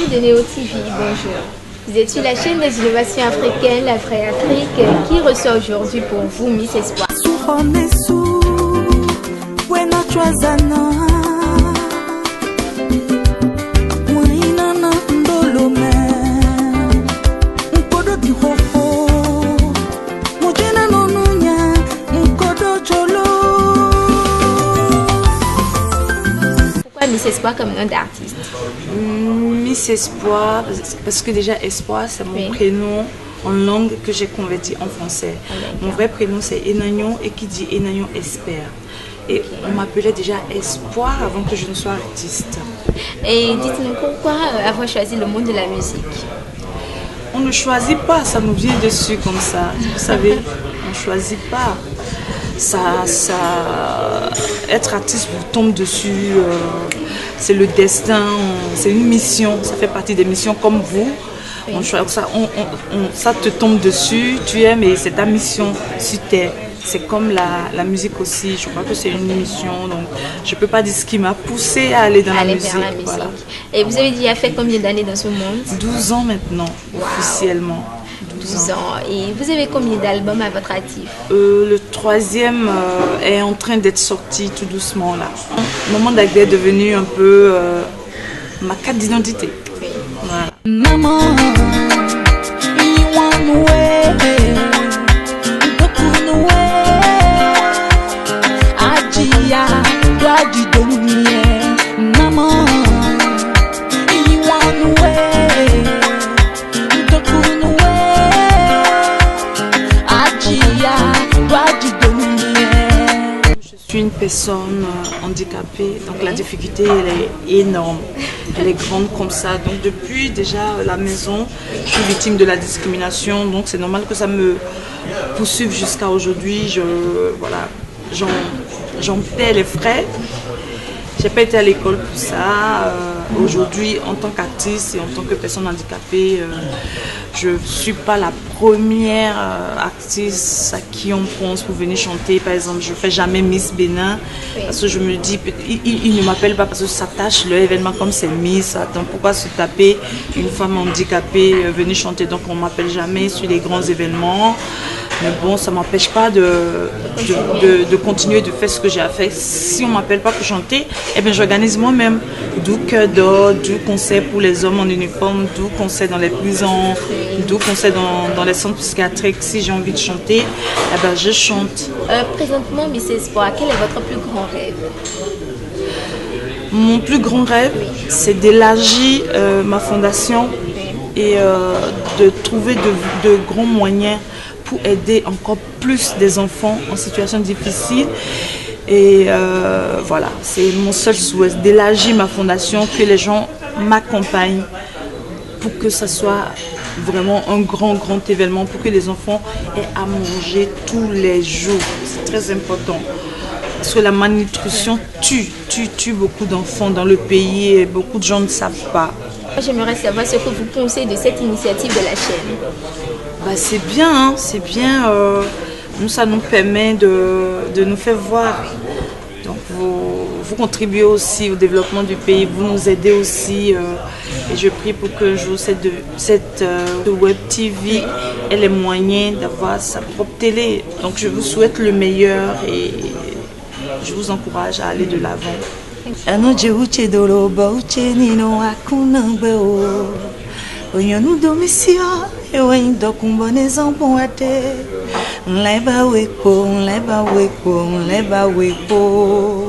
Marie de Néo TV, bonjour. Vous êtes sur la chaîne des innovations africaines, la Vraie Afrique, qui reçoit aujourd'hui pour vous Miss Espoir. Pourquoi Miss Espoir comme nom d'artiste? Miss Espoir, parce que déjà Espoir c'est mon prénom en langue que j'ai converti en français. Mon vrai prénom c'est Enagnon et qui dit Enagnon espère. Et on m'appelait déjà Espoir avant que je ne sois artiste. Et dites-nous pourquoi avoir choisi le monde de la musique? On ne choisit pas, ça nous vient dessus comme ça. Vous savez, on ne choisit pas. Être artiste vous tombe dessus, c'est le destin, c'est une mission, ça fait partie des missions comme vous. Ça te tombe dessus, tu aimes et c'est ta mission sur terre. C'est comme la musique aussi, je crois que c'est une mission, donc je ne peux pas dire ce qui m'a poussée à aller dans la musique. Voilà. Et vous avez déjà fait combien d'années dans ce monde? 12 ans maintenant, officiellement. 12 ans. Et vous avez combien d'albums à votre actif? Le troisième est en train d'être sorti tout doucement là. Maman Dagde est devenu un peu ma carte d'identité. Oui. Voilà. Maman, Je suis une personne handicapée, donc la difficulté elle est énorme, elle est grande comme ça. Donc depuis déjà la maison, je suis victime de la discrimination, donc c'est normal que ça me poursuive jusqu'à aujourd'hui. J'en paie les frais. J'ai pas été à l'école pour ça. Aujourd'hui, en tant qu'artiste et en tant que personne handicapée, je ne suis pas la première artiste à qui on pense pour venir chanter. Par exemple, je ne fais jamais Miss Bénin parce que je me dis, ils ne m'appellent pas parce que ça tâche leur événement comme c'est Miss. Donc pourquoi se taper une femme handicapée venir chanter? Donc on ne m'appelle jamais sur les grands événements. Mais bon, ça ne m'empêche pas de continuer de faire ce que j'ai à faire. Si on ne m'appelle pas pour chanter, eh bien, j'organise moi-même. D'où Cœur d'Or, d'où concert pour les hommes en uniforme, d'où concert dans les prisons, d'où concert dans les centres psychiatriques. Si j'ai envie de chanter, eh ben, je chante. Présentement, Miss Espoir, quel est votre plus grand rêve? Mon plus grand rêve, c'est d'élargir ma fondation et de trouver de grands moyens pour aider encore plus des enfants en situation difficile. Et voilà, c'est mon seul souhait, d'élargir ma fondation, que les gens m'accompagnent pour que ça soit vraiment un grand événement, pour que les enfants aient à manger tous les jours. C'est très important. Parce que la malnutrition tue beaucoup d'enfants dans le pays et beaucoup de gens ne savent pas. J'aimerais savoir ce que vous pensez de cette initiative de la chaîne. Bah, c'est bien, hein, c'est bien. Nous, ça nous permet de nous faire voir. Donc, vous contribuez aussi au développement du pays, vous nous aidez aussi. Et je prie pour que cette web TV ait les moyens d'avoir sa propre télé. Donc, je vous souhaite le meilleur et je vous encourage à aller de l'avant. Oyanu domisio, ewendo kumboneza mpoate. Nleba weko, nleba weko, nleba weko.